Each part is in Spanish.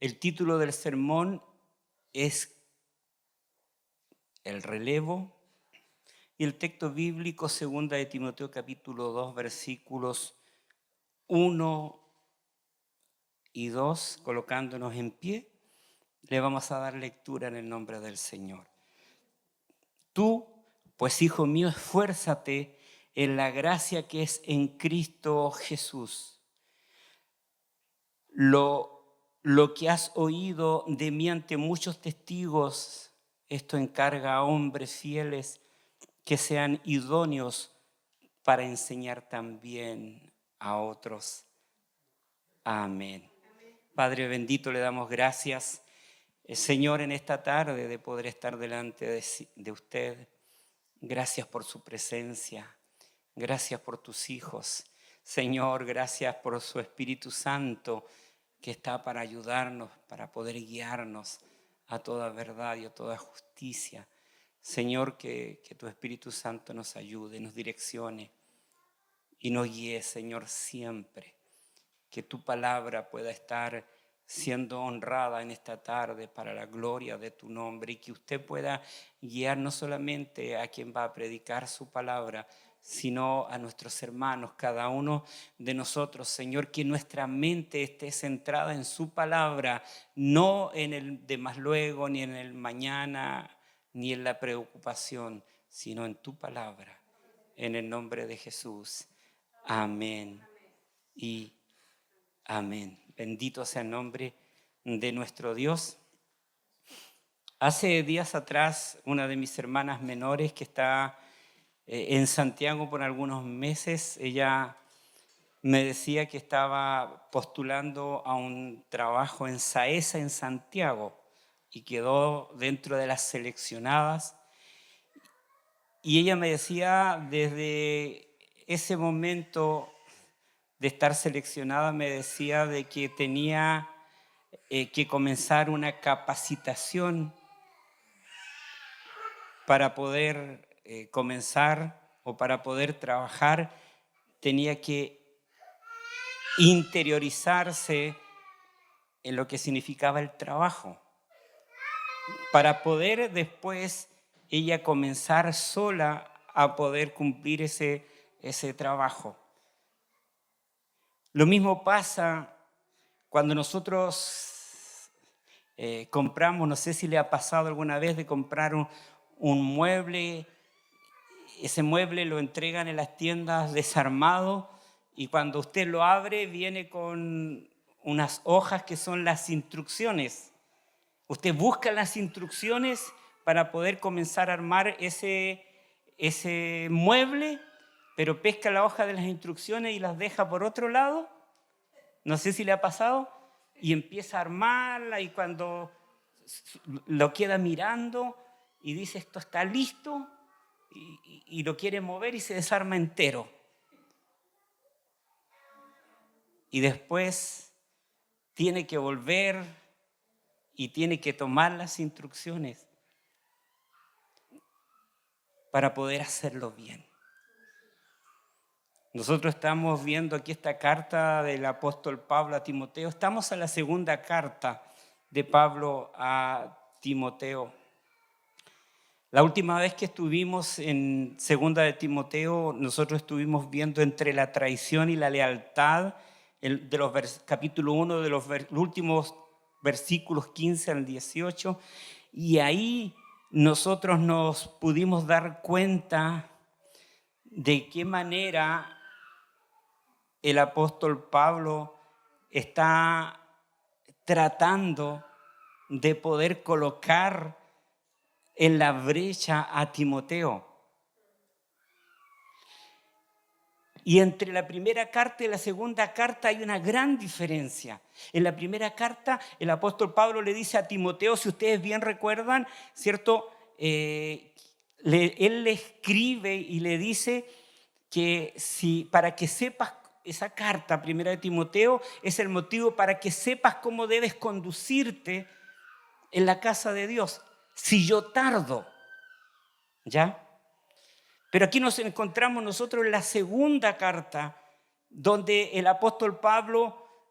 El título del sermón es El relevo y el texto bíblico 2 de Timoteo capítulo 2 versículos 1 y 2, colocándonos en pie, le vamos a dar lectura en el nombre del Señor. Tú, pues hijo mío, esfuérzate en la gracia que es en Cristo Jesús. Lo que has oído de mí ante muchos testigos, esto encarga a hombres fieles que sean idóneos para enseñar también a otros. Amén. Padre bendito, le damos gracias, Señor, en esta tarde de poder estar delante de usted. Gracias por su presencia. Gracias por tus hijos. Señor, gracias por su Espíritu Santo que está para ayudarnos, para poder guiarnos a toda verdad y a toda justicia. Señor, que tu Espíritu Santo nos ayude, nos direccione y nos guíe, Señor, siempre. Que tu palabra pueda estar siendo honrada en esta tarde para la gloria de tu nombre y que usted pueda guiar no solamente a quien va a predicar su palabra, sino a nuestros hermanos, cada uno de nosotros, Señor, que nuestra mente esté centrada en su palabra, no en el de más luego, ni en el mañana, ni en la preocupación, sino en tu palabra. En el nombre de Jesús. Amén. Y amén. Bendito sea el nombre de nuestro Dios. Hace días atrás, una de mis hermanas menores que está en Santiago por algunos meses, ella me decía que estaba postulando a un trabajo en SAESA en Santiago y quedó dentro de las seleccionadas. Y ella me decía, desde ese momento de estar seleccionada, me decía de que tenía que comenzar una capacitación para poder comenzar o para poder trabajar. Tenía que interiorizarse en lo que significaba el trabajo, para poder después ella comenzar sola a poder cumplir ese trabajo. Lo mismo pasa cuando nosotros compramos, no sé si le ha pasado alguna vez de comprar un mueble. Ese mueble lo entregan en las tiendas desarmado y cuando usted lo abre viene con unas hojas que son las instrucciones. Usted busca las instrucciones para poder comenzar a armar ese mueble, pero pesca la hoja de las instrucciones y las deja por otro lado. No sé si le ha pasado. Y empieza a armarla y cuando lo queda mirando y dice esto está listo y lo quiere mover y se desarma entero. Y después tiene que volver y tiene que tomar las instrucciones para poder hacerlo bien. Nosotros estamos viendo aquí esta carta del apóstol Pablo a Timoteo. Estamos en la segunda carta de Pablo a Timoteo. La última vez que estuvimos en segunda de Timoteo, nosotros estuvimos viendo entre la traición y la lealtad de los capítulo 1 de los últimos versículos 15 al 18, y ahí nosotros nos pudimos dar cuenta de qué manera el apóstol Pablo está tratando de poder colocar en la brecha a Timoteo. Y entre la primera carta y la segunda carta hay una gran diferencia. En la primera carta el apóstol Pablo le dice a Timoteo, si ustedes bien recuerdan, ¿cierto? Él le escribe y le dice que para que sepas, esa carta primera de Timoteo es el motivo para que sepas cómo debes conducirte en la casa de Dios. Si yo tardo, ¿ya? Pero aquí nos encontramos nosotros en la segunda carta, donde el apóstol Pablo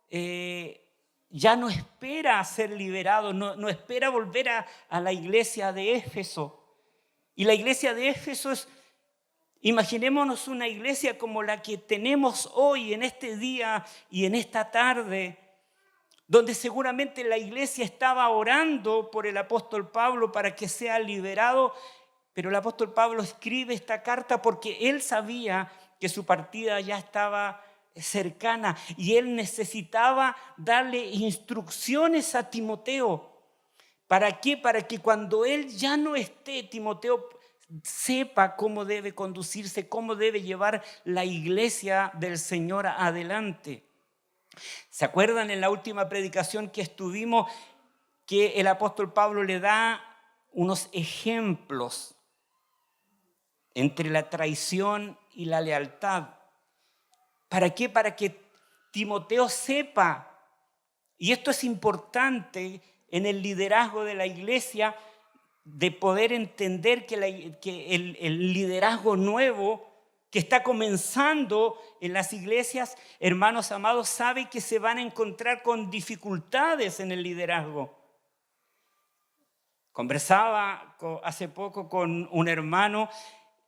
ya no espera ser liberado, no espera volver a la iglesia de Éfeso. Y la iglesia de Éfeso es, imaginémonos una iglesia como la que tenemos hoy, en este día y en esta tarde, donde seguramente la iglesia estaba orando por el apóstol Pablo para que sea liberado, pero el apóstol Pablo escribe esta carta porque él sabía que su partida ya estaba cercana y él necesitaba darle instrucciones a Timoteo. ¿Para qué? Para que cuando él ya no esté, Timoteo sepa cómo debe conducirse, cómo debe llevar la iglesia del Señor adelante. ¿Se acuerdan en la última predicación que estuvimos que el apóstol Pablo le da unos ejemplos entre la traición y la lealtad? ¿Para qué? Para que Timoteo sepa, y esto es importante en el liderazgo de la iglesia, de poder entender que el liderazgo nuevo que está comenzando en las iglesias, hermanos amados, sabe que se van a encontrar con dificultades en el liderazgo. Conversaba hace poco con un hermano.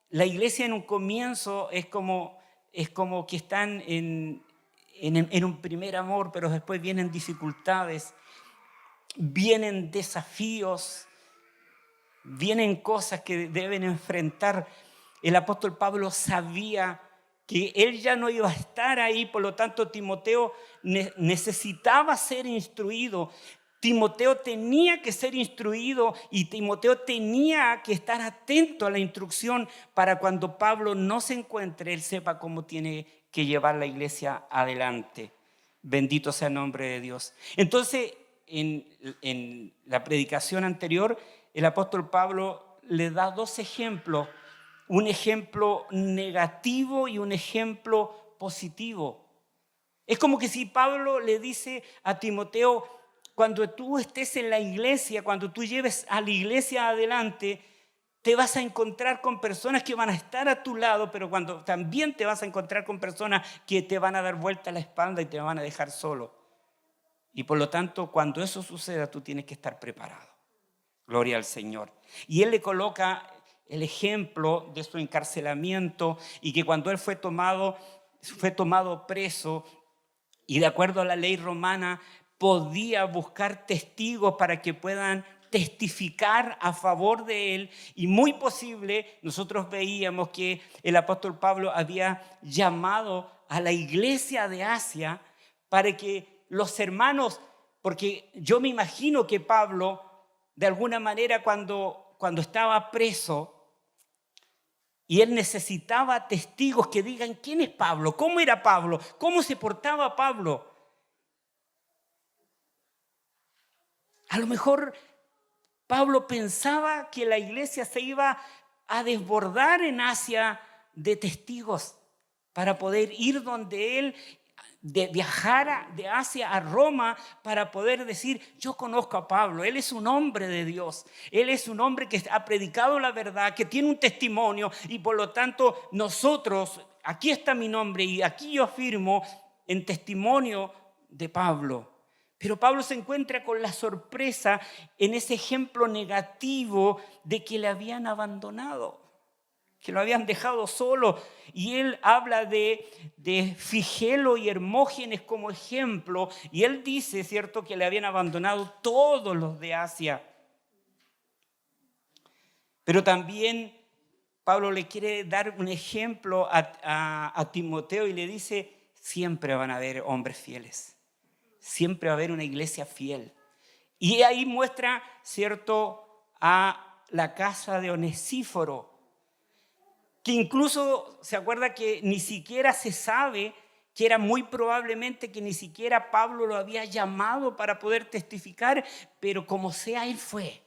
La iglesia en un comienzo es como que están en un primer amor, pero después vienen dificultades, vienen desafíos, vienen cosas que deben enfrentar. El apóstol Pablo sabía que él ya no iba a estar ahí, por lo tanto Timoteo necesitaba ser instruido. Timoteo tenía que ser instruido y Timoteo tenía que estar atento a la instrucción para cuando Pablo no se encuentre, él sepa cómo tiene que llevar la iglesia adelante. Bendito sea el nombre de Dios. Entonces, en la predicación anterior, el apóstol Pablo le da dos ejemplos, un ejemplo negativo y un ejemplo positivo. Es como que si Pablo le dice a Timoteo, cuando tú estés en la iglesia, cuando tú lleves a la iglesia adelante, te vas a encontrar con personas que van a estar a tu lado, pero cuando también te vas a encontrar con personas que te van a dar vuelta a la espalda y te van a dejar solo. Y por lo tanto, cuando eso suceda, tú tienes que estar preparado. Gloria al Señor. Y él le coloca el ejemplo de su encarcelamiento y que cuando él fue tomado preso y de acuerdo a la ley romana podía buscar testigos para que puedan testificar a favor de él, y muy posible nosotros veíamos que el apóstol Pablo había llamado a la iglesia de Asia para que los hermanos, porque yo me imagino que Pablo de alguna manera cuando estaba preso y él necesitaba testigos que digan quién es Pablo, cómo era Pablo, cómo se portaba Pablo. A lo mejor Pablo pensaba que la iglesia se iba a desbordar en Asia de testigos para poder ir donde él viajara de Asia a Roma para poder decir, yo conozco a Pablo, él es un hombre de Dios, él es un hombre que ha predicado la verdad, que tiene un testimonio y por lo tanto nosotros, aquí está mi nombre y aquí yo afirmo en testimonio de Pablo. Pero Pablo se encuentra con la sorpresa en ese ejemplo negativo de que le habían abandonado, que lo habían dejado solo. Y él habla de Figelo y Hermógenes como ejemplo. Y él dice, ¿cierto?, que le habían abandonado todos los de Asia. Pero también Pablo le quiere dar un ejemplo a Timoteo y le dice, siempre van a haber hombres fieles. Siempre va a haber una iglesia fiel. Y ahí muestra, ¿cierto?, a la casa de Onesíforo, que incluso se acuerda que ni siquiera se sabe, que era muy probablemente que ni siquiera Pablo lo había llamado para poder testificar, pero como sea, él fue.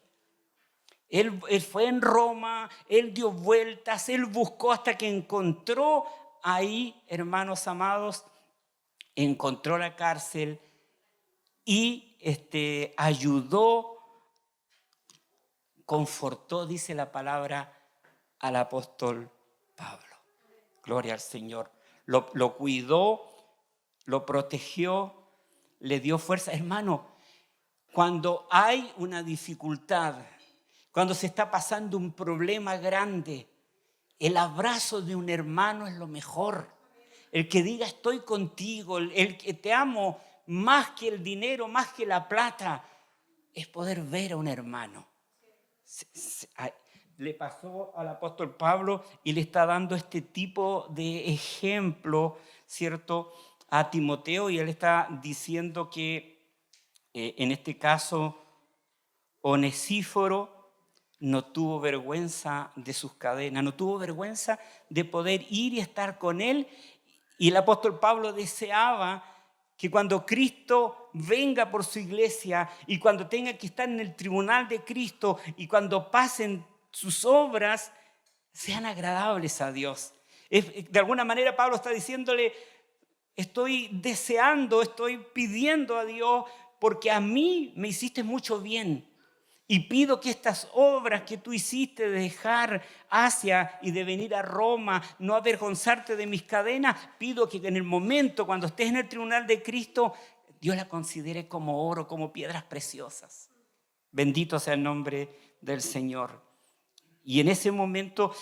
Él fue en Roma, él dio vueltas, él buscó hasta que encontró ahí, hermanos amados, encontró la cárcel y ayudó, confortó, dice la palabra, al apóstol Pablo. Gloria al Señor. Lo cuidó, lo protegió, le dio fuerza. Hermano, cuando hay una dificultad, cuando se está pasando un problema grande, el abrazo de un hermano es lo mejor. El que diga estoy contigo, el que te amo más que el dinero, más que la plata, es poder ver a un hermano. Le pasó al apóstol Pablo y le está dando este tipo de ejemplo, ¿cierto?, a Timoteo, y él está diciendo que en este caso Onesíforo no tuvo vergüenza de sus cadenas, no tuvo vergüenza de poder ir y estar con él. Y el apóstol Pablo deseaba que cuando Cristo venga por su iglesia y cuando tenga que estar en el tribunal de Cristo y cuando pasen sus obras, sean agradables a Dios. De alguna manera Pablo está diciéndole, estoy deseando, estoy pidiendo a Dios porque a mí me hiciste mucho bien. Y pido que estas obras que tú hiciste de dejar Asia y de venir a Roma, no avergonzarte de mis cadenas, pido que en el momento cuando estés en el tribunal de Cristo, Dios la considere como oro, como piedras preciosas. Bendito sea el nombre del Señor. Y en ese momento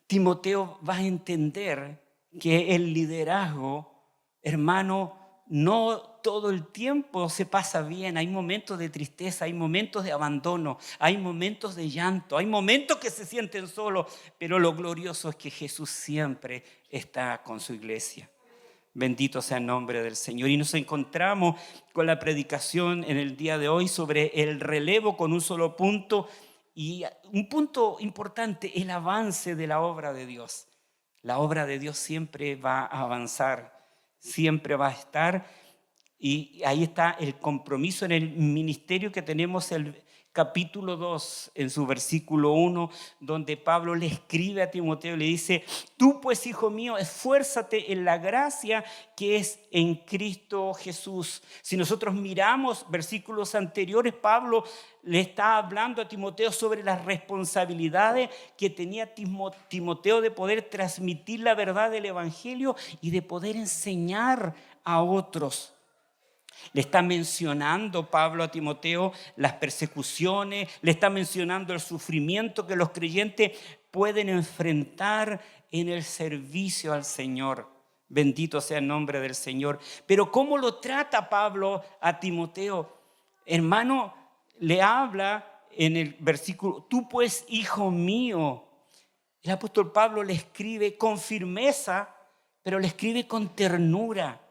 Timoteo va a entender que el liderazgo, hermano, no todo el tiempo se pasa bien. Hay momentos de tristeza, hay momentos de abandono, hay momentos de llanto, hay momentos que se sienten solos, pero lo glorioso es que Jesús siempre está con su iglesia. Bendito sea el nombre del Señor. Y nos encontramos con la predicación en el día de hoy sobre el relevo con un solo punto. Y un punto importante, el avance de la obra de Dios. La obra de Dios siempre va a avanzar, siempre va a estar. Y ahí está el compromiso en el ministerio que tenemos el capítulo 2, en su versículo 1, donde Pablo le escribe a Timoteo y le dice, tú pues, hijo mío, esfuérzate en la gracia que es en Cristo Jesús. Si nosotros miramos versículos anteriores, Pablo le está hablando a Timoteo sobre las responsabilidades que tenía Timoteo de poder transmitir la verdad del evangelio y de poder enseñar a otros. Le está mencionando Pablo a Timoteo las persecuciones, le está mencionando el sufrimiento que los creyentes pueden enfrentar en el servicio al Señor. Bendito sea el nombre del Señor. Pero ¿cómo lo trata Pablo a Timoteo? Hermano, le habla en el versículo, tú pues, hijo mío. El apóstol Pablo le escribe con firmeza, pero le escribe con ternura.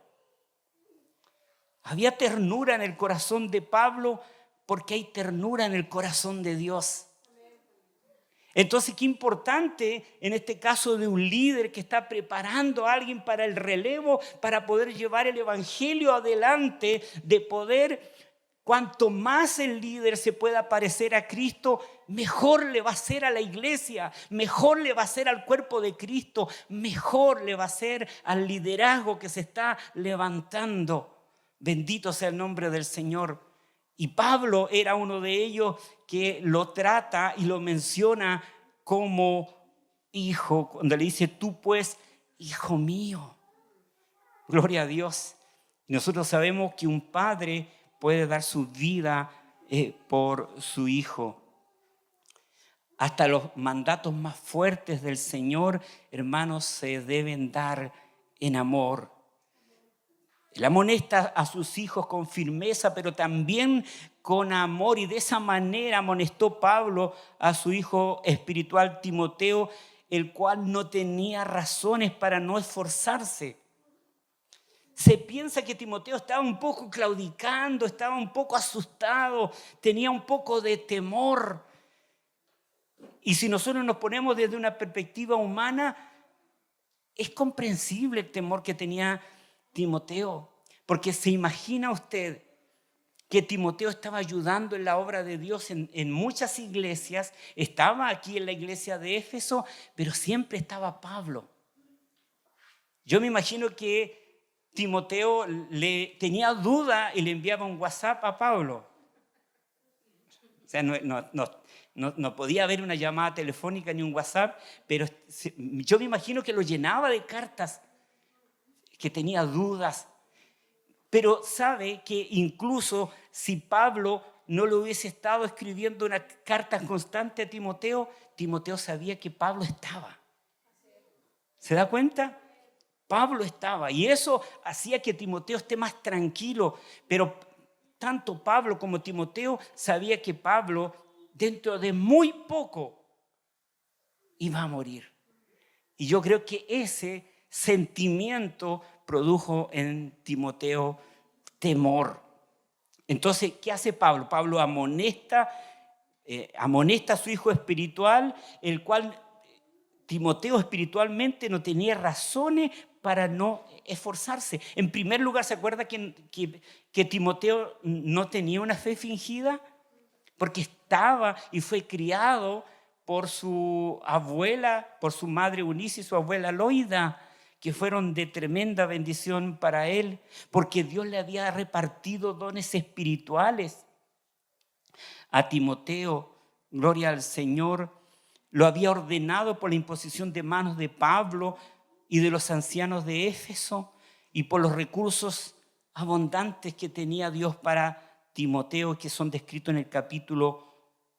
Había ternura en el corazón de Pablo porque hay ternura en el corazón de Dios. Entonces, qué importante en este caso de un líder que está preparando a alguien para el relevo, para poder llevar el evangelio adelante, de poder, cuanto más el líder se pueda parecer a Cristo, mejor le va a ser a la iglesia, mejor le va a ser al cuerpo de Cristo, mejor le va a ser al liderazgo que se está levantando. Bendito sea el nombre del Señor. Y Pablo era uno de ellos que lo trata y lo menciona como hijo, cuando le dice, tú pues, hijo mío. Gloria a Dios. Nosotros sabemos que un padre puede dar su vida por su hijo. Hasta los mandatos más fuertes del Señor, hermanos, se deben dar en amor. Él amonesta a sus hijos con firmeza, pero también con amor. Y de esa manera amonestó Pablo a su hijo espiritual Timoteo, el cual no tenía razones para no esforzarse. Se piensa que Timoteo estaba un poco claudicando, estaba un poco asustado, tenía un poco de temor. Y si nosotros nos ponemos desde una perspectiva humana, es comprensible el temor que tenía Timoteo, porque se imagina usted que Timoteo estaba ayudando en la obra de Dios en muchas iglesias, estaba aquí en la iglesia de Éfeso, pero siempre estaba Pablo. Yo me imagino que Timoteo le tenía duda y le enviaba un WhatsApp a Pablo. O sea, no podía haber una llamada telefónica ni un WhatsApp, pero yo me imagino que lo llenaba de cartas, que tenía dudas. Pero sabe que incluso si Pablo no le hubiese estado escribiendo una carta constante a Timoteo, Timoteo sabía que Pablo estaba. ¿Se da cuenta? Pablo estaba, y eso hacía que Timoteo esté más tranquilo, pero tanto Pablo como Timoteo sabía que Pablo dentro de muy poco iba a morir. Y yo creo que ese sentimiento produjo en Timoteo temor. Entonces, ¿qué hace Pablo? Pablo amonesta a su hijo espiritual, el cual Timoteo espiritualmente no tenía razones para no esforzarse. En primer lugar, ¿se acuerda que Timoteo no tenía una fe fingida? Porque estaba y fue criado por su abuela, por su madre Eunice y su abuela Loida, que fueron de tremenda bendición para él, porque Dios le había repartido dones espirituales a Timoteo. Gloria al Señor. Lo había ordenado por la imposición de manos de Pablo y de los ancianos de Éfeso, y por los recursos abundantes que tenía Dios para Timoteo, que son descritos en el capítulo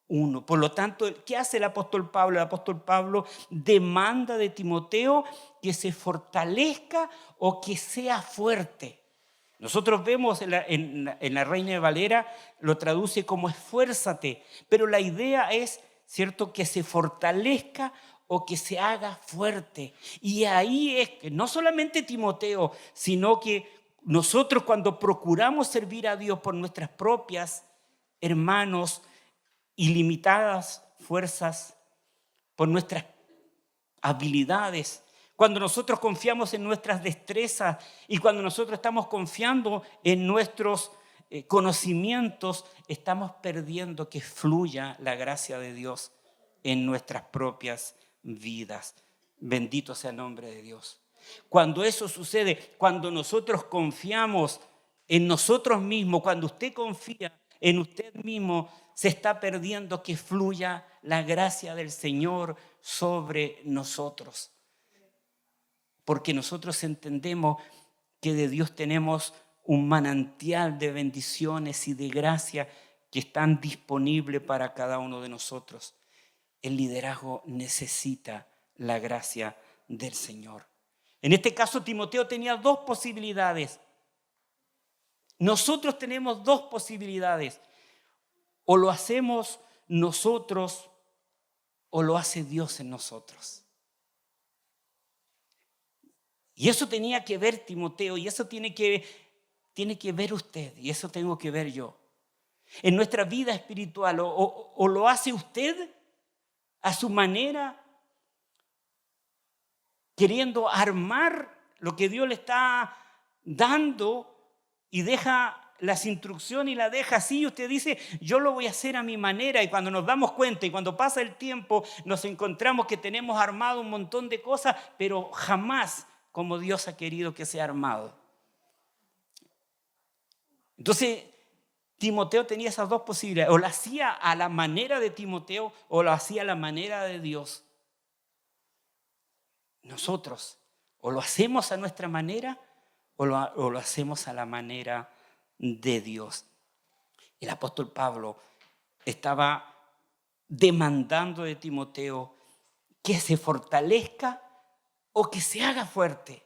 1. Por lo tanto, ¿qué hace el apóstol Pablo? El apóstol Pablo demanda de Timoteo que se fortalezca o que sea fuerte. Nosotros vemos en la Reina Valera, lo traduce como esfuérzate, pero la idea es, ¿cierto?, que se fortalezca o que se haga fuerte. Y ahí es que no solamente Timoteo, sino que nosotros cuando procuramos servir a Dios por nuestras propias, hermanos, ilimitadas fuerzas, por nuestras habilidades, cuando nosotros confiamos en nuestras destrezas y cuando nosotros estamos confiando en nuestros conocimientos, estamos perdiendo que fluya la gracia de Dios en nuestras propias vidas. Bendito sea el nombre de Dios. Cuando eso sucede, cuando nosotros confiamos en nosotros mismos, cuando usted confía en usted mismo, se está perdiendo que fluya la gracia del Señor sobre nosotros. Porque nosotros entendemos que de Dios tenemos un manantial de bendiciones y de gracia que están disponibles para cada uno de nosotros. El liderazgo necesita la gracia del Señor. En este caso, Timoteo tenía dos posibilidades. Nosotros tenemos dos posibilidades. O lo hacemos nosotros o lo hace Dios en nosotros. Y eso tenía que ver Timoteo, y eso tiene que ver usted, y eso tengo que ver yo. En nuestra vida espiritual, o lo hace usted a su manera, queriendo armar lo que Dios le está dando y deja las instrucciones y la deja así, y usted dice, yo lo voy a hacer a mi manera, y cuando nos damos cuenta y cuando pasa el tiempo, nos encontramos que tenemos armado un montón de cosas, pero jamás como Dios ha querido que sea armado. Entonces, Timoteo tenía esas dos posibilidades. O lo hacía a la manera de Timoteo o lo hacía a la manera de Dios. Nosotros o lo hacemos a nuestra manera o lo hacemos a la manera de Dios. El apóstol Pablo estaba demandando de Timoteo que se fortalezca o que se haga fuerte.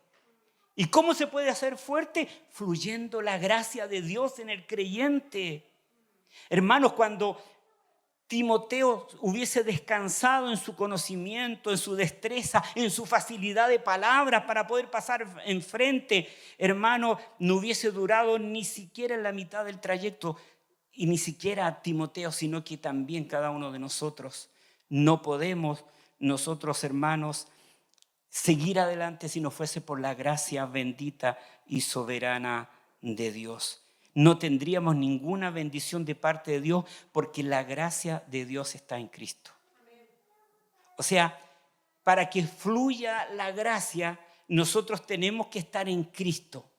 ¿Y cómo se puede hacer fuerte? Fluyendo la gracia de Dios en el creyente. Hermanos, cuando Timoteo hubiese descansado en su conocimiento, en su destreza, en su facilidad de palabras para poder pasar enfrente, hermano, no hubiese durado ni siquiera en la mitad del trayecto, y ni siquiera Timoteo, sino que también cada uno de nosotros. No podemos nosotros, hermanos, seguir adelante si no fuese por la gracia bendita y soberana de Dios. No tendríamos ninguna bendición de parte de Dios porque la gracia de Dios está en Cristo. O sea, para que fluya la gracia, nosotros tenemos que estar en Cristo.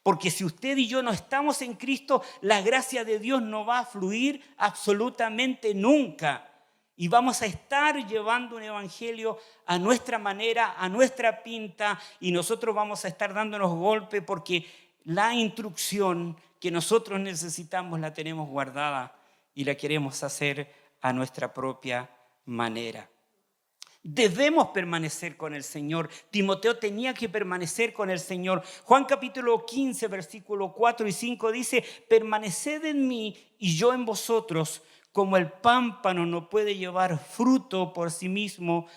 Porque si usted y yo no estamos en Cristo, la gracia de Dios no va a fluir absolutamente nunca. Y vamos a estar llevando un evangelio a nuestra manera, a nuestra pinta, y nosotros vamos a estar dándonos golpes porque la instrucción que nosotros necesitamos la tenemos guardada y la queremos hacer a nuestra propia manera. Debemos permanecer con el Señor. Timoteo tenía que permanecer con el Señor. Juan capítulo 15, versículo 4 y 5 dice: permaneced en mí y yo en vosotros, como el pámpano no puede llevar fruto por sí mismo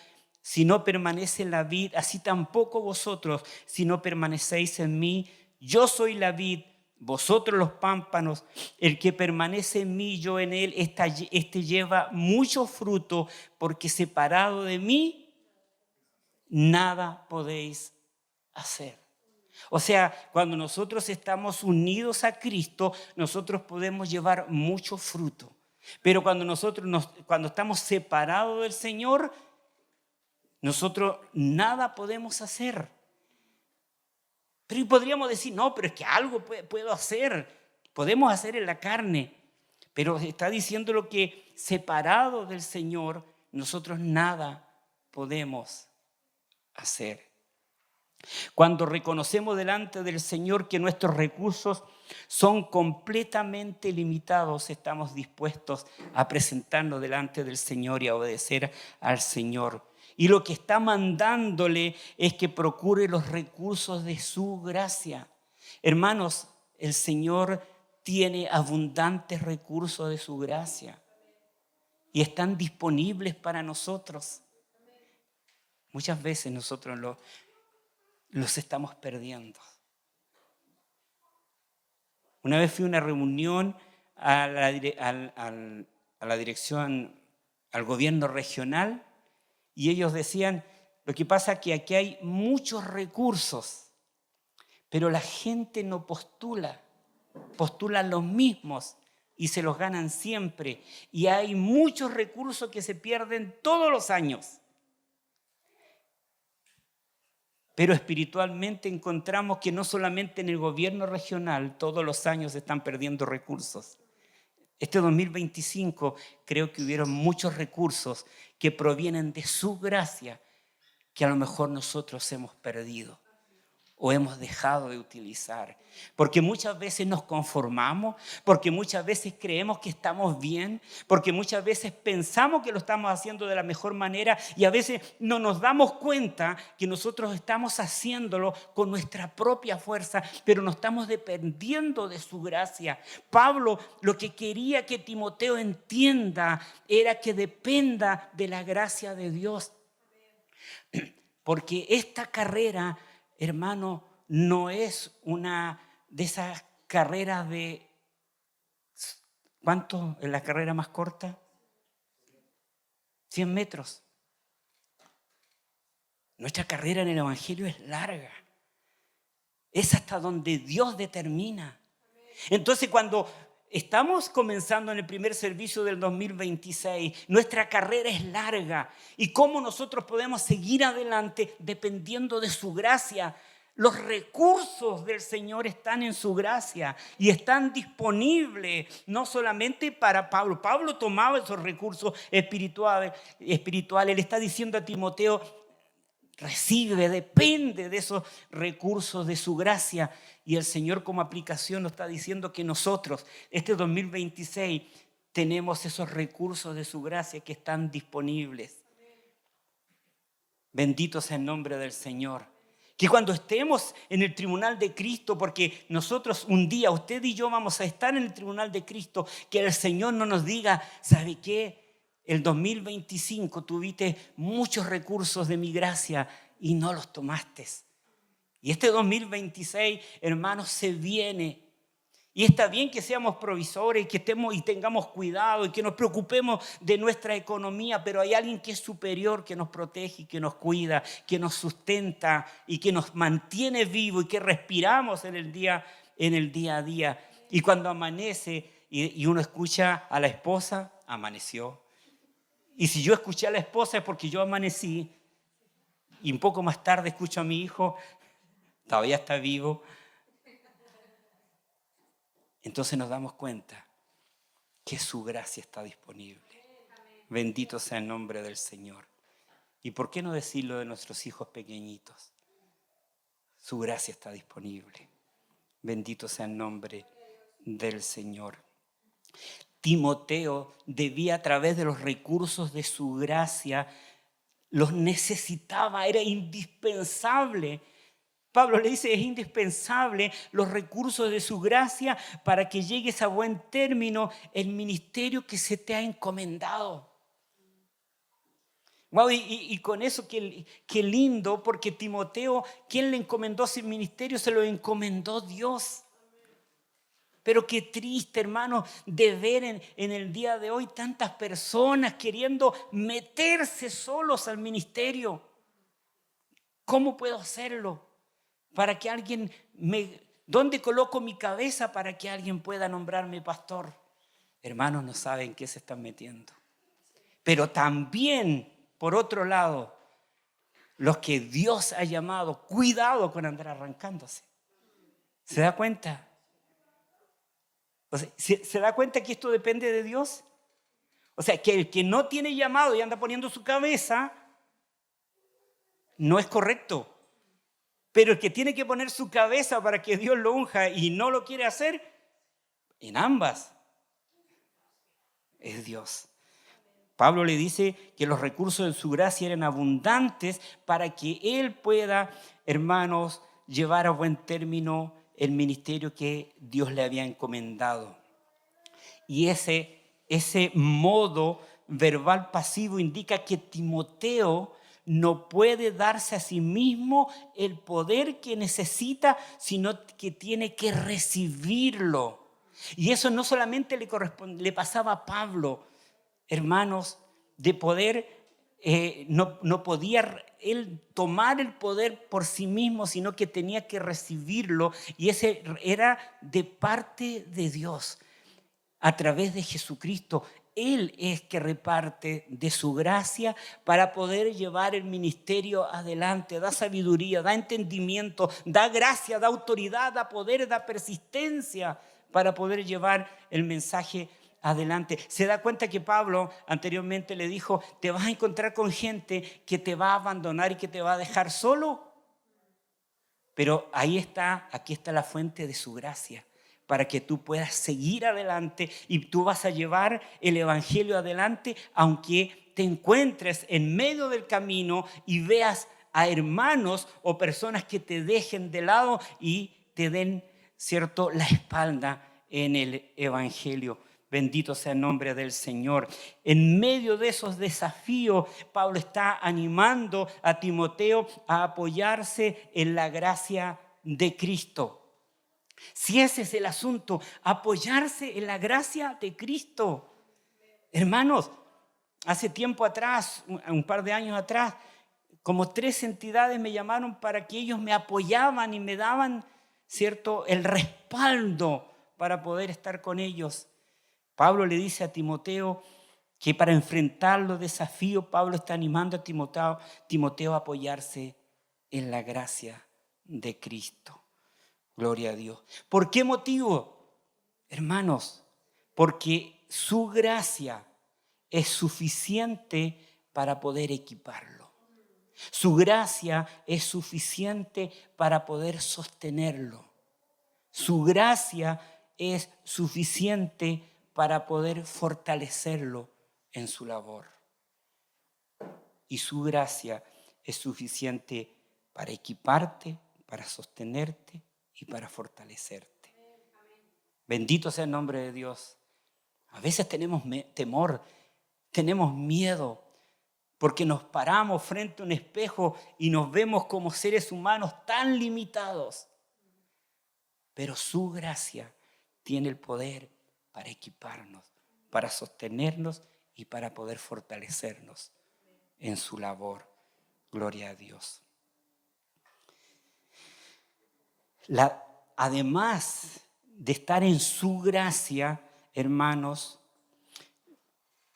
si no permanece en la vid, así tampoco vosotros si no permanecéis en mí. Yo soy la vid, vosotros los pámpanos. El que permanece en mí, yo en él, este lleva mucho fruto, porque separado de mí, nada podéis hacer. O sea, cuando nosotros estamos unidos a Cristo, nosotros podemos llevar mucho fruto. Pero cuando cuando estamos separados del Señor, nosotros nada podemos hacer. Pero podríamos decir, no, pero es que algo puedo hacer. Podemos hacer en la carne. Pero está diciendo lo que separado del Señor, nosotros nada podemos hacer. Cuando reconocemos delante del Señor que nuestros recursos son completamente limitados, estamos dispuestos a presentarnos delante del Señor y a obedecer al Señor. Y lo que está mandándole es que procure los recursos de su gracia. Hermanos, el Señor tiene abundantes recursos de su gracia y están disponibles para nosotros. Muchas veces nosotros los estamos perdiendo. Una vez fui a una reunión a la dirección, al gobierno regional, y ellos decían, lo que pasa es que aquí hay muchos recursos, pero la gente no postulan los mismos y se los ganan siempre. Y hay muchos recursos que se pierden todos los años. Pero espiritualmente encontramos que no solamente en el gobierno regional todos los años se están perdiendo recursos. Este 2025 creo que hubieron muchos recursos que provienen de su gracia que a lo mejor nosotros hemos perdido o hemos dejado de utilizar. Porque muchas veces nos conformamos, porque muchas veces creemos que estamos bien, porque muchas veces pensamos que lo estamos haciendo de la mejor manera y a veces no nos damos cuenta que nosotros estamos haciéndolo con nuestra propia fuerza, pero no estamos dependiendo de su gracia. Pablo lo que quería que Timoteo entienda era que dependa de la gracia de Dios. Porque esta carrera, hermano, no es una de esas carreras de... ¿Cuánto es la carrera más corta? 100 metros. Nuestra carrera en el Evangelio es larga. Es hasta donde Dios determina. Entonces, cuando estamos comenzando en el primer servicio del 2026, nuestra carrera es larga. ¿Y cómo nosotros podemos seguir adelante dependiendo de su gracia? Los recursos del Señor están en su gracia y están disponibles no solamente para Pablo. Pablo tomaba esos recursos espirituales. Él está diciendo a Timoteo, recibe, depende de esos recursos de su gracia. Y el Señor como aplicación nos está diciendo que nosotros, este 2026, tenemos esos recursos de su gracia que están disponibles. Bendito sea el nombre del Señor. Que cuando estemos en el tribunal de Cristo, porque nosotros un día, usted y yo vamos a estar en el tribunal de Cristo, que el Señor no nos diga, ¿sabe qué? El 2025 tuviste muchos recursos de mi gracia y no los tomaste. Y este 2026, hermanos, se viene. Y está bien que seamos provisores, que estemos y tengamos cuidado y que nos preocupemos de nuestra economía, pero hay alguien que es superior, que nos protege y que nos cuida, que nos sustenta y que nos mantiene vivos y que respiramos en el día a día. Y cuando amanece y uno escucha a la esposa, amaneció. Y si yo escuché a la esposa es porque yo amanecí. Y un poco más tarde escucho a mi hijo, todavía está vivo. Entonces nos damos cuenta que su gracia está disponible. Bendito sea el nombre del Señor. ¿Y por qué no decirlo de nuestros hijos pequeñitos? Su gracia está disponible. Bendito sea el nombre del Señor. Timoteo debía, a través de los recursos de su gracia, los necesitaba, era indispensable. Pablo le dice, es indispensable los recursos de su gracia para que llegues a buen término el ministerio que se te ha encomendado. Wow, y con eso, qué lindo, porque Timoteo, ¿quién le encomendó ese ministerio? Se lo encomendó Dios. Pero qué triste, hermano, de ver en el día de hoy tantas personas queriendo meterse solos al ministerio. ¿Cómo puedo hacerlo? Para que alguien ¿dónde coloco mi cabeza para que alguien pueda nombrarme pastor? Hermanos, no saben qué se están metiendo. Pero también, por otro lado, los que Dios ha llamado, cuidado con andar arrancándose. ¿Se da cuenta? O sea, ¿se da cuenta que esto depende de Dios? O sea, que el que no tiene llamado y anda poniendo su cabeza, no es correcto. Pero el que tiene que poner su cabeza para que Dios lo unja y no lo quiere hacer, en ambas, es Dios. Pablo le dice que los recursos de su gracia eran abundantes para que él pueda, hermanos, llevar a buen término el ministerio que Dios le había encomendado. Y ese modo verbal pasivo indica que Timoteo no puede darse a sí mismo el poder que necesita, sino que tiene que recibirlo. Y eso no solamente le pasaba a Pablo, hermanos, de poder, no podía él tomar el poder por sí mismo, sino que tenía que recibirlo. Y ese era de parte de Dios. A través de Jesucristo, Él es que reparte de su gracia para poder llevar el ministerio adelante. Da sabiduría, da entendimiento, da gracia, da autoridad, da poder, da persistencia para poder llevar el mensaje adelante. Se da cuenta que Pablo anteriormente le dijo, te vas a encontrar con gente que te va a abandonar y que te va a dejar solo. Pero aquí está la fuente de su gracia, para que tú puedas seguir adelante y tú vas a llevar el evangelio adelante, aunque te encuentres en medio del camino y veas a hermanos o personas que te dejen de lado y te den, ¿cierto?, la espalda en el evangelio. Bendito sea el nombre del Señor. En medio de esos desafíos, Pablo está animando a Timoteo a apoyarse en la gracia de Cristo. Si ese es el asunto, apoyarse en la gracia de Cristo. Hermanos, hace tiempo atrás, un par de años atrás, como 3 entidades me llamaron para que ellos me apoyaban y me daban, ¿cierto?, el respaldo para poder estar con ellos. Pablo le dice a Timoteo que para enfrentar los desafíos, Pablo está animando a Timoteo a apoyarse en la gracia de Cristo. Gloria a Dios. ¿Por qué motivo? Hermanos, porque su gracia es suficiente para poder equiparlo. Su gracia es suficiente para poder sostenerlo. Su gracia es suficiente para poder fortalecerlo en su labor. Y su gracia es suficiente para equiparte, para sostenerte y para fortalecerte. Bendito sea el nombre de Dios. A veces tenemos temor, tenemos miedo, porque nos paramos frente a un espejo y nos vemos como seres humanos tan limitados. Pero su gracia tiene el poder para equiparnos, para sostenernos y para poder fortalecernos en su labor. Gloria a Dios. Además de estar en su gracia, hermanos,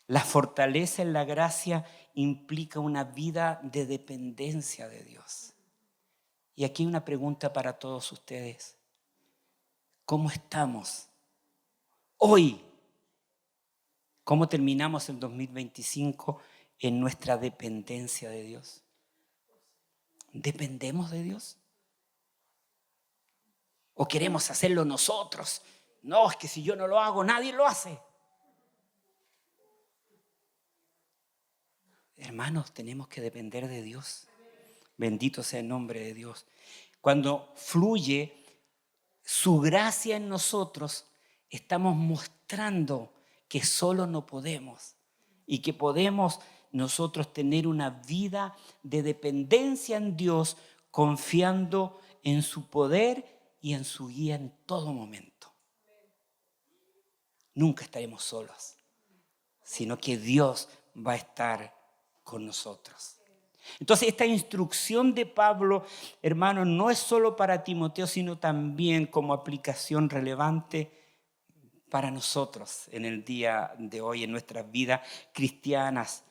la fortaleza en la gracia implica una vida de dependencia de Dios. Y aquí hay una pregunta para todos ustedes. ¿Cómo estamos hoy? ¿Cómo terminamos el 2025 en nuestra dependencia de Dios? ¿Dependemos de Dios? O queremos hacerlo nosotros. No, es que si yo no lo hago, nadie lo hace. Hermanos, tenemos que depender de Dios. Bendito sea el nombre de Dios. Cuando fluye su gracia en nosotros, estamos mostrando que solo no podemos y que podemos nosotros tener una vida de dependencia en Dios, confiando en su poder y en su guía en todo momento. Nunca estaremos solos, sino que Dios va a estar con nosotros. Entonces, esta instrucción de Pablo, hermano, no es solo para Timoteo, sino también como aplicación relevante para nosotros en el día de hoy, en nuestras vidas cristianas.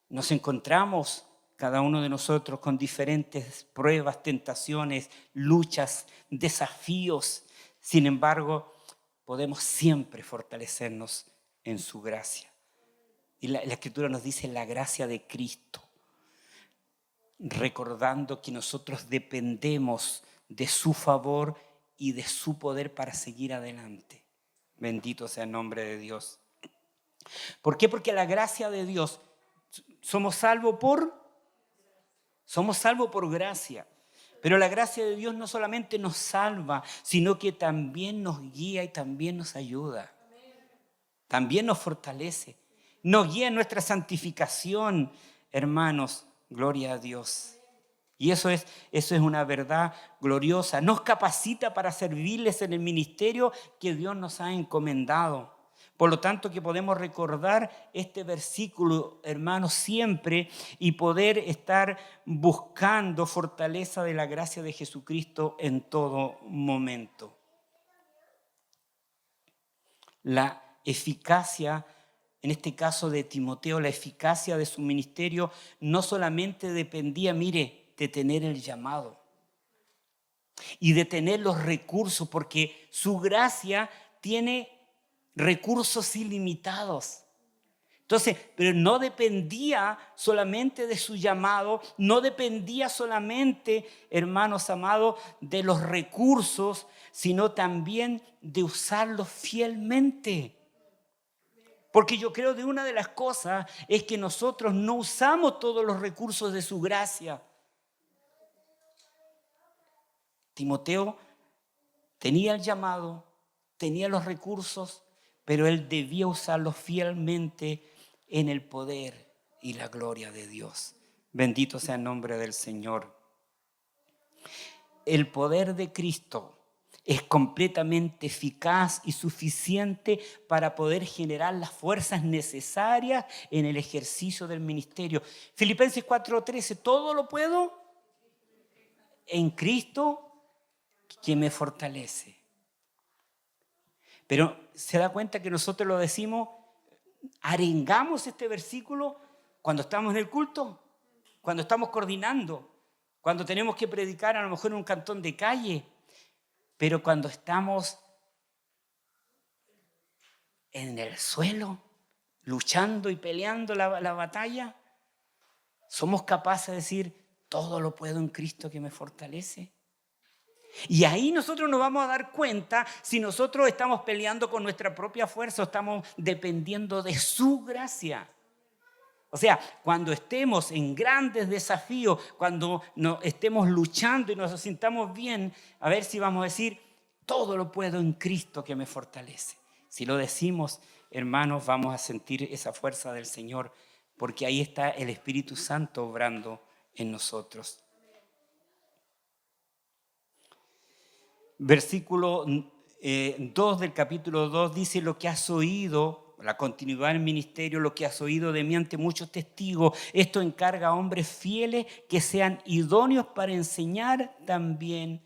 Nos encontramos, cada uno de nosotros, con diferentes pruebas, tentaciones, luchas, desafíos. Sin embargo, podemos siempre fortalecernos en su gracia. Y la Escritura nos dice la gracia de Cristo, recordando que nosotros dependemos de su favor y de su poder para seguir adelante. Bendito sea el nombre de Dios. ¿Por qué? Porque la gracia de Dios, somos salvos por gracia. Pero la gracia de Dios no solamente nos salva, sino que también nos guía y también nos ayuda. También nos fortalece. Nos guía en nuestra santificación, hermanos. Gloria a Dios. Y eso es una verdad gloriosa. Nos capacita para servirles en el ministerio que Dios nos ha encomendado. Por lo tanto, que podemos recordar este versículo, hermanos, siempre y poder estar buscando fortaleza de la gracia de Jesucristo en todo momento. La eficacia, en este caso de Timoteo, la eficacia de su ministerio no solamente dependía, mire, de tener el llamado y de tener los recursos, porque su gracia tiene recursos ilimitados. Entonces, pero no dependía solamente de su llamado, no dependía solamente, hermanos amados, de los recursos, sino también de usarlos fielmente. Porque yo creo que una de las cosas es que nosotros no usamos todos los recursos de su gracia. Timoteo tenía el llamado, tenía los recursos, pero él debía usarlos fielmente en el poder y la gloria de Dios. Bendito sea el nombre del Señor. El poder de Cristo es completamente eficaz y suficiente para poder generar las fuerzas necesarias en el ejercicio del ministerio. Filipenses 4:13, todo lo puedo en Cristo que me fortalece. Pero se da cuenta que nosotros lo decimos, arengamos este versículo cuando estamos en el culto, cuando estamos coordinando, cuando tenemos que predicar a lo mejor en un cantón de calle. Pero cuando estamos en el suelo, luchando y peleando la batalla, somos capaces de decir, todo lo puedo en Cristo que me fortalece. Y ahí nosotros nos vamos a dar cuenta si nosotros estamos peleando con nuestra propia fuerza o estamos dependiendo de su gracia. O sea, cuando estemos en grandes desafíos, cuando estemos luchando y nos sintamos bien, a ver si vamos a decir, todo lo puedo en Cristo que me fortalece. Si lo decimos, hermanos, vamos a sentir esa fuerza del Señor, porque ahí está el Espíritu Santo obrando en nosotros. Versículo 2 del capítulo 2 dice, lo que has oído, la continuidad del ministerio, lo que has oído de mí ante muchos testigos, esto encarga a hombres fieles que sean idóneos para enseñar también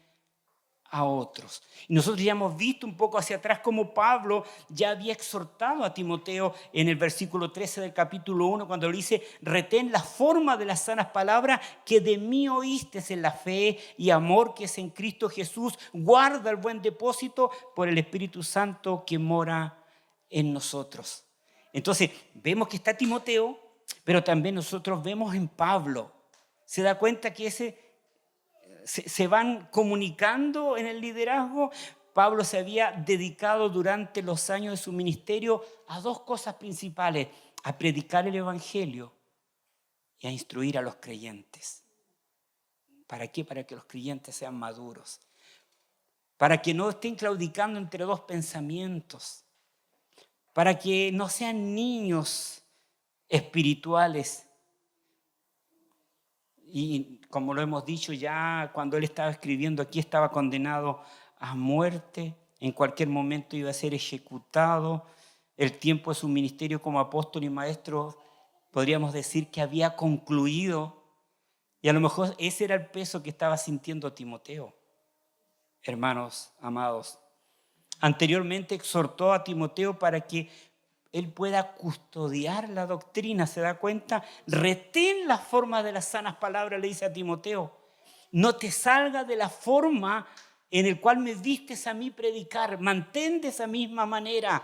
a otros. Y nosotros ya hemos visto un poco hacia atrás cómo Pablo ya había exhortado a Timoteo en el versículo 13 del capítulo 1 cuando le dice, retén la forma de las sanas palabras que de mí oíste en la fe y amor que es en Cristo Jesús, guarda el buen depósito por el Espíritu Santo que mora en nosotros. Entonces vemos que está Timoteo, pero también nosotros vemos en Pablo. Se da cuenta que ese se van comunicando en el liderazgo. Pablo se había dedicado durante los años de su ministerio a dos cosas principales: a predicar el evangelio y a instruir a los creyentes. ¿Para qué? Para que los creyentes sean maduros, para que no estén claudicando entre dos pensamientos, para que no sean niños espirituales. Y como lo hemos dicho ya, cuando él estaba escribiendo aquí, estaba condenado a muerte, en cualquier momento iba a ser ejecutado. El tiempo de su ministerio como apóstol y maestro, podríamos decir que había concluido, y a lo mejor ese era el peso que estaba sintiendo Timoteo. Hermanos amados, anteriormente exhortó a Timoteo para que él pueda custodiar la doctrina. ¿Se da cuenta? Retén la forma de las sanas palabras, le dice a Timoteo. No te salgas de la forma en el cual me vistes a mí predicar. Mantén de esa misma manera.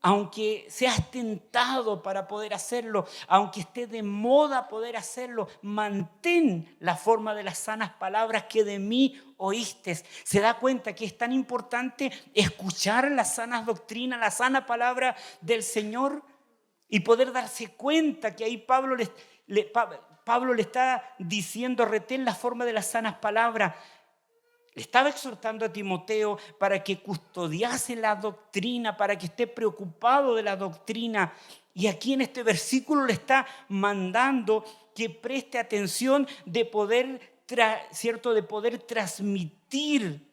Aunque seas tentado para poder hacerlo, aunque esté de moda poder hacerlo, mantén la forma de las sanas palabras que de mí oíste. ¿Se da cuenta que es tan importante escuchar las sanas doctrinas, la sana palabra del Señor? Y poder darse cuenta que ahí Pablo le está diciendo: retén la forma de las sanas palabras. Le estaba exhortando a Timoteo para que custodiase la doctrina, para que esté preocupado de la doctrina. Y aquí en este versículo le está mandando que preste atención de poder, ¿cierto?, de poder transmitir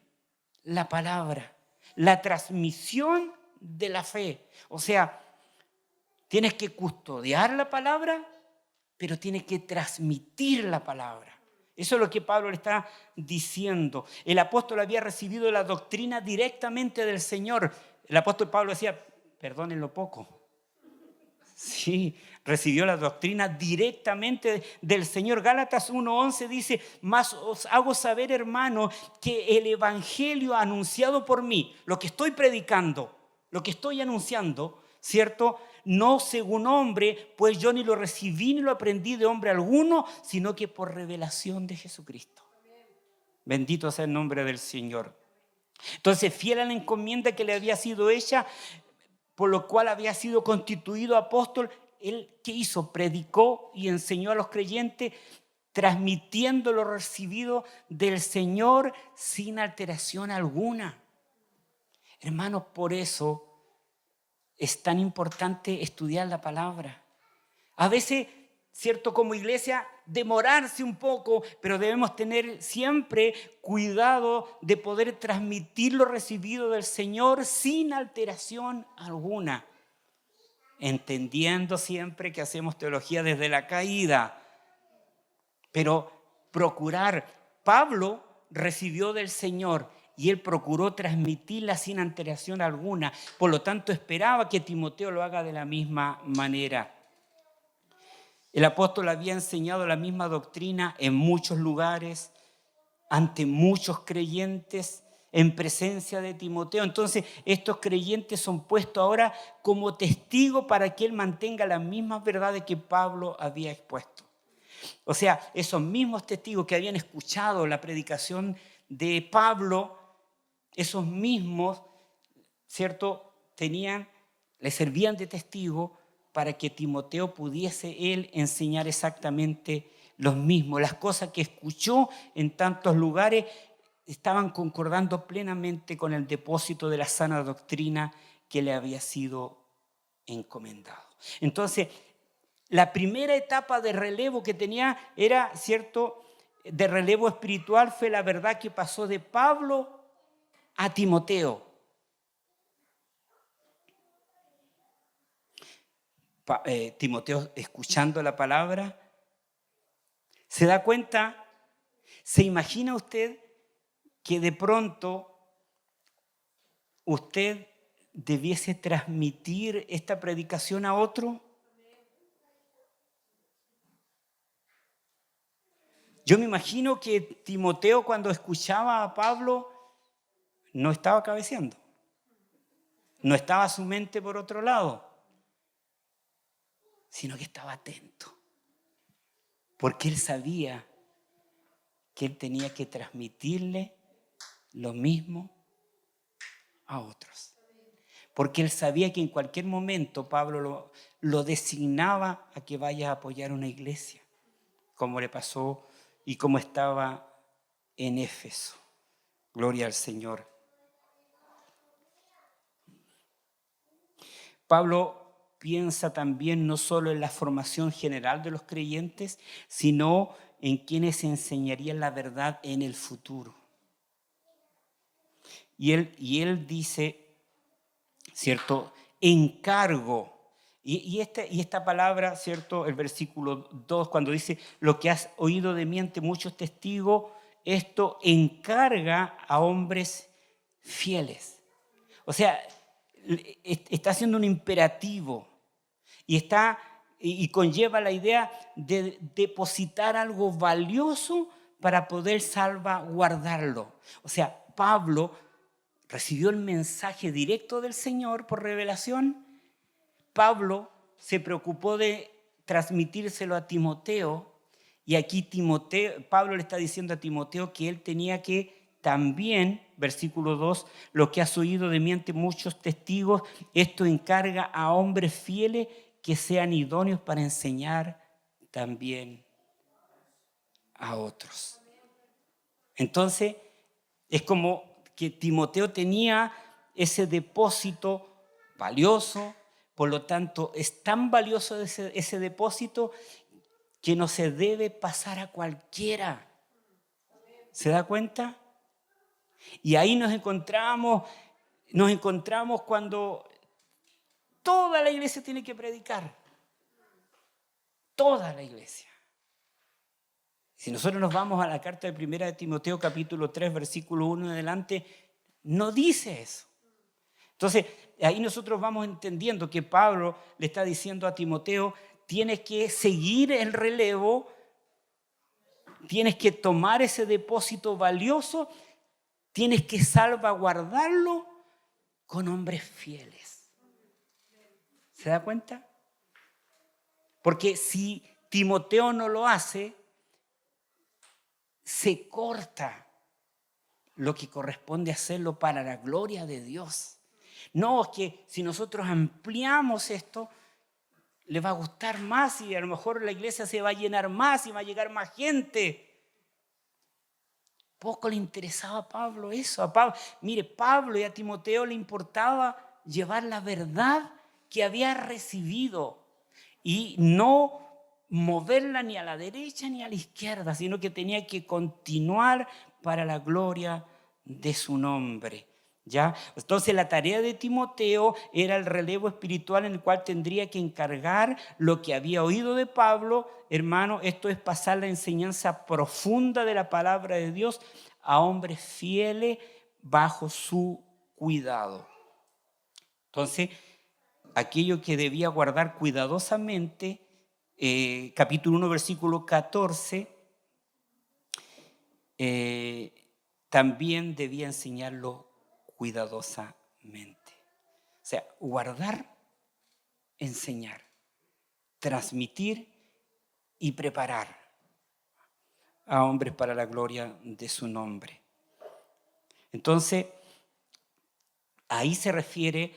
la palabra, la transmisión de la fe. O sea, tienes que custodiar la palabra, pero tienes que transmitir la palabra. Eso es lo que Pablo le está diciendo. El apóstol había recibido la doctrina directamente del Señor. El apóstol Pablo decía: perdónenlo poco. Sí, recibió la doctrina directamente del Señor. Gálatas 1:11 dice: mas os hago saber, hermano, que el evangelio anunciado por mí, lo que estoy predicando, lo que estoy anunciando, ¿cierto?, no según hombre, pues yo ni lo recibí ni lo aprendí de hombre alguno, sino que por revelación de Jesucristo. Bendito sea el nombre del Señor. Entonces, fiel a la encomienda que le había sido hecha, por lo cual había sido constituido apóstol, él, ¿qué hizo? Predicó y enseñó a los creyentes, transmitiendo lo recibido del Señor sin alteración alguna. Hermanos, por eso es tan importante estudiar la palabra. A veces, ¿cierto?, como iglesia, demorarse un poco, pero debemos tener siempre cuidado de poder transmitir lo recibido del Señor sin alteración alguna, entendiendo siempre que hacemos teología desde la caída, pero procurar. Pablo recibió del Señor y él procuró transmitirla sin alteración alguna. Por lo tanto, esperaba que Timoteo lo haga de la misma manera. El apóstol había enseñado la misma doctrina en muchos lugares, ante muchos creyentes, en presencia de Timoteo. Entonces, estos creyentes son puestos ahora como testigos para que él mantenga las mismas verdades que Pablo había expuesto. O sea, esos mismos testigos que habían escuchado la predicación de Pablo, esos mismos, ¿cierto?, le servían de testigo para que Timoteo pudiese él enseñar exactamente los mismos. Las cosas que escuchó en tantos lugares estaban concordando plenamente con el depósito de la sana doctrina que le había sido encomendado. Entonces, la primera etapa de relevo que tenía era, ¿cierto?, de relevo espiritual, fue la verdad que pasó de Pablo a Timoteo. Timoteo escuchando la palabra, ¿se da cuenta? ¿Se imagina usted que de pronto usted debiese transmitir esta predicación a otro? Yo me imagino que Timoteo, cuando escuchaba a Pablo, no estaba cabeceando, no estaba su mente por otro lado, sino que estaba atento, porque él sabía que él tenía que transmitirle lo mismo a otros. Porque él sabía que en cualquier momento Pablo lo designaba a que vaya a apoyar una iglesia, como le pasó y como estaba en Éfeso. Gloria al Señor. Pablo piensa también no solo en la formación general de los creyentes, sino en quienes enseñarían la verdad en el futuro. Y él dice, ¿cierto? Encargo. Y esta palabra, ¿cierto? El versículo 2, cuando dice, lo que has oído de mí ante muchos testigos, esto encarga a hombres fieles. O sea, está haciendo un imperativo y conlleva la idea de depositar algo valioso para poder salvaguardarlo. O sea, Pablo recibió el mensaje directo del Señor por revelación. Pablo se preocupó de transmitírselo a Timoteo, y aquí Pablo le está diciendo a Timoteo que él tenía que también, versículo 2, lo que has oído de mí ante muchos testigos, esto encarga a hombres fieles que sean idóneos para enseñar también a otros. Entonces, es como que Timoteo tenía ese depósito valioso, por lo tanto, es tan valioso ese depósito que no se debe pasar a cualquiera. ¿Se da cuenta? Y ahí nos encontramos cuando toda la iglesia tiene que predicar. Toda la iglesia. Si nosotros nos vamos a la carta de 1 de Timoteo capítulo 3, versículo 1 en adelante, no dice eso. Entonces, ahí nosotros vamos entendiendo que Pablo le está diciendo a Timoteo, tienes que seguir el relevo, tienes que tomar ese depósito valioso, tienes que salvaguardarlo con hombres fieles. ¿Se da cuenta? Porque si Timoteo no lo hace, se corta lo que corresponde hacerlo para la gloria de Dios. No, es que si nosotros ampliamos esto, le va a gustar más y a lo mejor la iglesia se va a llenar más y va a llegar más gente. Poco le interesaba a Pablo eso. Mire, Pablo y a Timoteo le importaba llevar la verdad que había recibido y no moverla ni a la derecha ni a la izquierda, sino que tenía que continuar para la gloria de su nombre. ¿Ya? Entonces la tarea de Timoteo era el relevo espiritual en el cual tendría que encargar lo que había oído de Pablo. Hermano, esto es pasar la enseñanza profunda de la palabra de Dios a hombres fieles bajo su cuidado. Entonces, aquello que debía guardar cuidadosamente, capítulo 1, versículo 14, también debía enseñarlo cuidadosamente. O sea, guardar, enseñar, transmitir y preparar a hombres para la gloria de su nombre. Entonces, ahí se refiere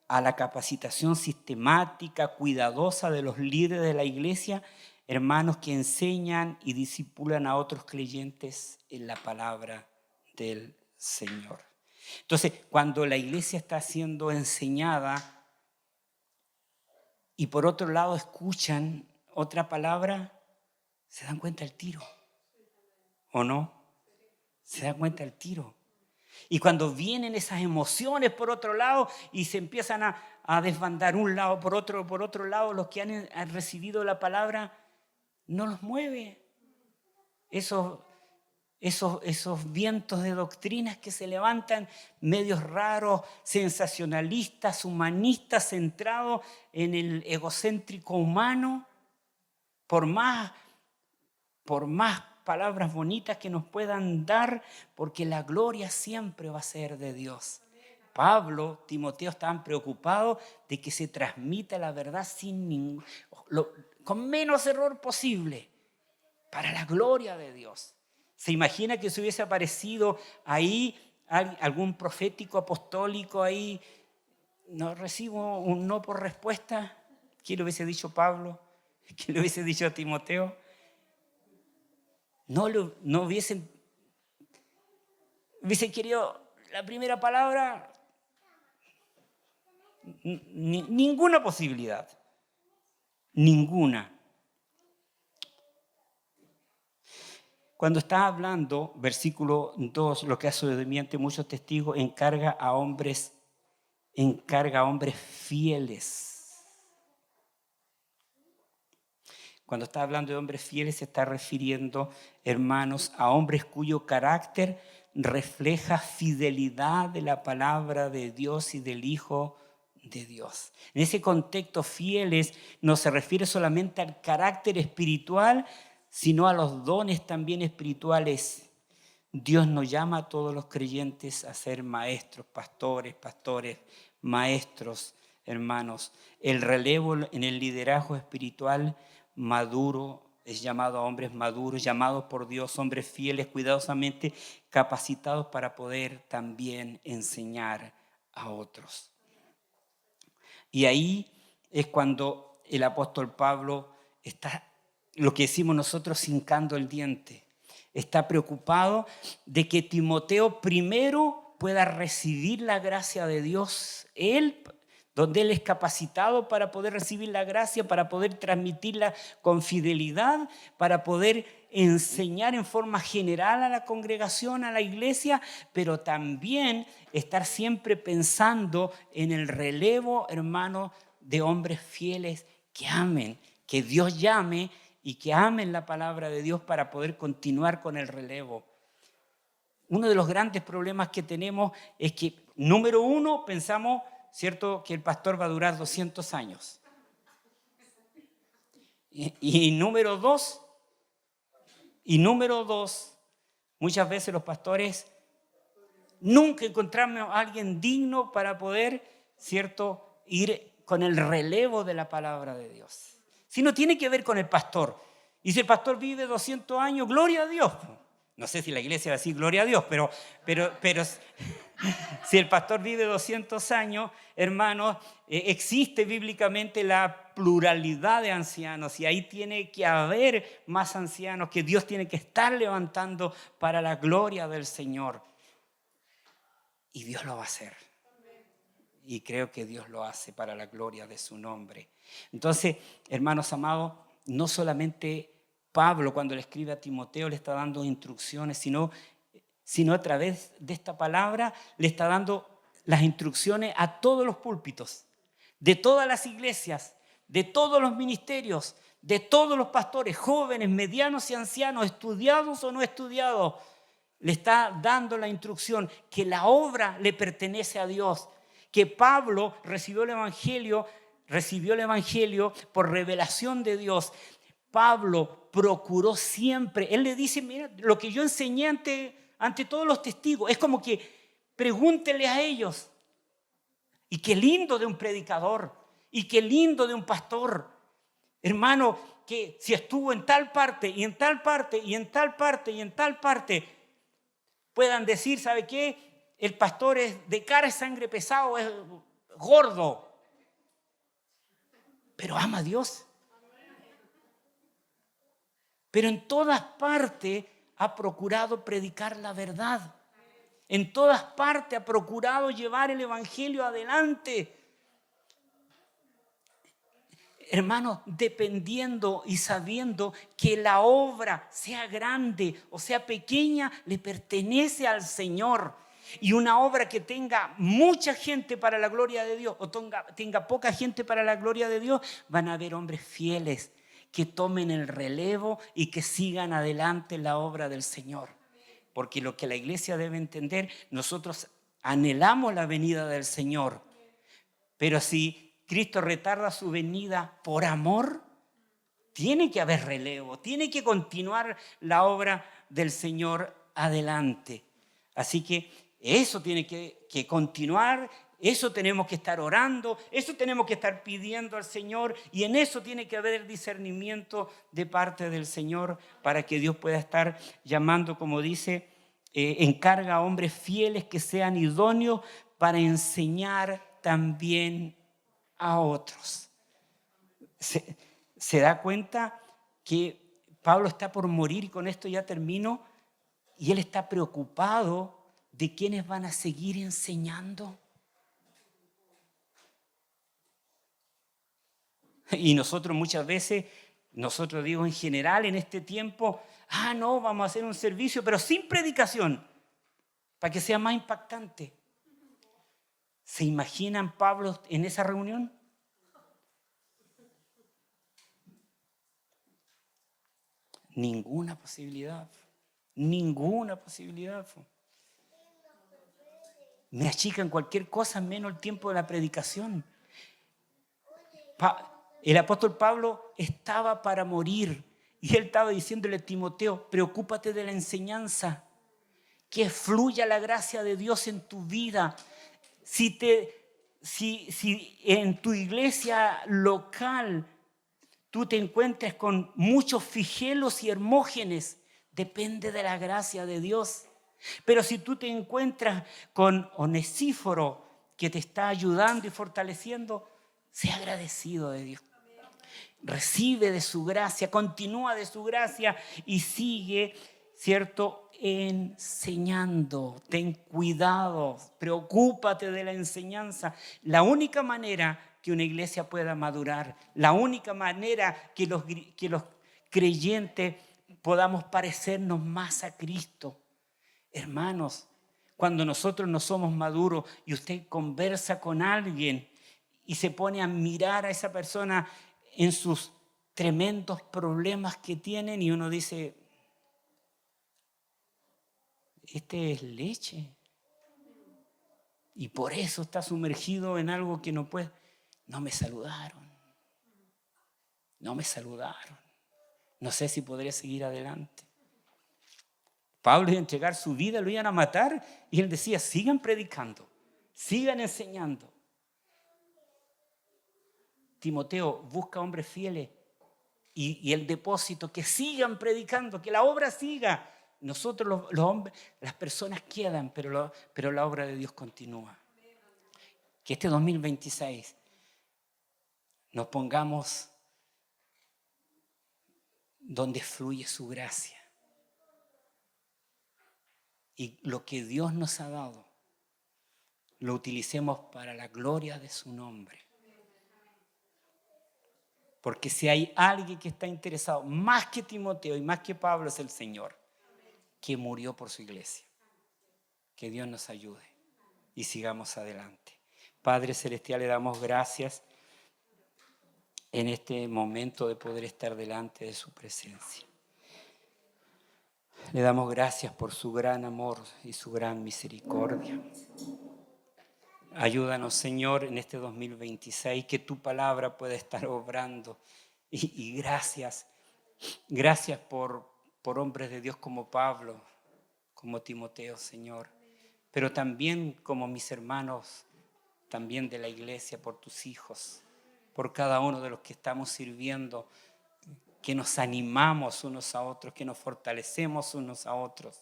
a la capacitación sistemática, cuidadosa de los líderes de la iglesia, hermanos que enseñan y discipulan a otros creyentes en la palabra del Señor. Entonces, cuando la iglesia está siendo enseñada y por otro lado escuchan otra palabra, se dan cuenta al tiro, ¿o no? Se dan cuenta al tiro. Y cuando vienen esas emociones por otro lado y se empiezan a desbandar un lado por otro lado, los que han recibido la palabra, no los mueve. Esos vientos de doctrinas que se levantan, medios raros, sensacionalistas, humanistas, centrados en el egocéntrico humano, por más palabras bonitas que nos puedan dar, porque la gloria siempre va a ser de Dios. Pablo, Timoteo estaban preocupados de que se transmita la verdad con menos error posible, para la gloria de Dios. ¿Se imagina que se hubiese aparecido ahí algún profético apostólico ahí? No recibo un no por respuesta. ¿Qué le hubiese dicho Pablo? ¿Qué le hubiese dicho a Timoteo? No hubiesen querido la primera palabra. Ninguna posibilidad. Ninguna. Cuando está hablando, versículo 2, lo que hace obediente muchos testigos, encarga a hombres fieles. Cuando está hablando de hombres fieles, se está refiriendo, hermanos, a hombres cuyo carácter refleja fidelidad de la palabra de Dios y del Hijo de Dios. En ese contexto, fieles no se refiere solamente al carácter espiritual, sino a los dones también espirituales. Dios nos llama a todos los creyentes a ser maestros, pastores, maestros, hermanos. El relevo en el liderazgo espiritual maduro es llamado a hombres maduros, llamados por Dios, hombres fieles, cuidadosamente capacitados para poder también enseñar a otros. Y ahí es cuando el apóstol Pablo está, lo que decimos nosotros, hincando el diente. Está preocupado de que Timoteo primero pueda recibir la gracia de Dios, donde él es capacitado para poder recibir la gracia, para poder transmitirla con fidelidad, para poder enseñar en forma general a la congregación, a la iglesia, pero también estar siempre pensando en el relevo, hermano, de hombres fieles que amen, que Dios llame y que amen la palabra de Dios para poder continuar con el relevo. Uno de los grandes problemas que tenemos es que, número uno, pensamos, ¿cierto?, que el pastor va a durar 200 años. Y número dos, muchas veces los pastores nunca encontramos a alguien digno para poder, ¿cierto?, ir con el relevo de la palabra de Dios. Si no tiene que ver con el pastor. Y si el pastor vive 200 años, gloria a Dios. No sé si la iglesia va a decir gloria a Dios, pero si el pastor vive 200 años, hermanos, existe bíblicamente la pluralidad de ancianos y ahí tiene que haber más ancianos que Dios tiene que estar levantando para la gloria del Señor. Y Dios lo va a hacer. Y creo que Dios lo hace para la gloria de su nombre. Entonces, hermanos amados, no solamente Pablo cuando le escribe a Timoteo le está dando instrucciones, sino a través de esta palabra le está dando las instrucciones a todos los púlpitos, de todas las iglesias, de todos los ministerios, de todos los pastores, jóvenes, medianos y ancianos, estudiados o no estudiados. Le está dando la instrucción que la obra le pertenece a Dios, que Pablo recibió el Evangelio por revelación de Dios. Pablo procuró siempre, él le dice, mira, lo que yo enseñé ante todos los testigos, es como que pregúntenle a ellos. Y qué lindo de un predicador, y qué lindo de un pastor, hermano, que si estuvo en tal parte, y en tal parte, y en tal parte, y en tal parte, puedan decir, ¿sabe qué? El pastor es de cara y sangre pesado, es gordo, pero ama a Dios. Pero en todas partes ha procurado predicar la verdad. En todas partes ha procurado llevar el evangelio adelante. Hermanos, dependiendo y sabiendo que la obra, sea grande o sea pequeña, le pertenece al Señor. Y una obra que tenga mucha gente para la gloria de Dios o tenga poca gente para la gloria de Dios, van a haber hombres fieles que tomen el relevo y que sigan adelante la obra del Señor. Porque lo que la iglesia debe entender, nosotros anhelamos la venida del Señor, pero si Cristo retarda su venida por amor, tiene que haber relevo, tiene que continuar la obra del Señor adelante. Así que eso tiene que continuar Eso tenemos que estar orando, eso tenemos que estar pidiendo al Señor, y en eso tiene que haber discernimiento de parte del Señor para que Dios pueda estar llamando, como dice, encarga a hombres fieles que sean idóneos para enseñar también a otros. ¿Se da cuenta que Pablo está por morir, y con esto ya termino, y él está preocupado de quiénes van a seguir enseñando? Y nosotros muchas veces, digo en general en este tiempo, no, vamos a hacer un servicio, pero sin predicación, para que sea más impactante. ¿Se imaginan Pablo en esa reunión? Ninguna posibilidad. Ninguna posibilidad. Me achican cualquier cosa menos el tiempo de la predicación. El apóstol Pablo estaba para morir y él estaba diciéndole a Timoteo, preocúpate de la enseñanza, que fluya la gracia de Dios en tu vida. Si en tu iglesia local tú te encuentras con muchos Figelos y Hermógenes, depende de la gracia de Dios. Pero si tú te encuentras con Onesíforo que te está ayudando y fortaleciendo, sea agradecido de Dios. Recibe de su gracia, continúa de su gracia y sigue, ¿cierto?, enseñando. Ten cuidado, preocúpate de la enseñanza. La única manera que una iglesia pueda madurar, la única manera que los creyentes podamos parecernos más a Cristo. Hermanos, cuando nosotros no somos maduros y usted conversa con alguien y se pone a mirar a esa persona en sus tremendos problemas que tienen y uno dice, este es leche. Y por eso está sumergido en algo que no puede. No me saludaron. No me saludaron. No sé si podré seguir adelante. Pablo iba a entregar su vida, lo iban a matar y él decía, sigan predicando, sigan enseñando. Timoteo, busca hombres fieles y el depósito, que sigan predicando, que la obra siga. Nosotros los hombres, las personas quedan, pero la obra de Dios continúa. Que este 2026 nos pongamos donde fluye su gracia. Y lo que Dios nos ha dado, lo utilicemos para la gloria de su nombre. Porque si hay alguien que está interesado, más que Timoteo y más que Pablo, es el Señor, que murió por su iglesia. Que Dios nos ayude y sigamos adelante. Padre Celestial, le damos gracias en este momento de poder estar delante de su presencia. Le damos gracias por su gran amor y su gran misericordia. Ayúdanos, Señor, en este 2026, que tu palabra pueda estar obrando. Y gracias por hombres de Dios como Pablo, como Timoteo, Señor. Pero también como mis hermanos, también de la iglesia, por tus hijos, por cada uno de los que estamos sirviendo, que nos animamos unos a otros, que nos fortalecemos unos a otros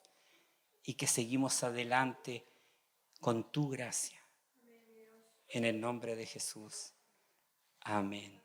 y que seguimos adelante con tu gracia. En el nombre de Jesús. Amén.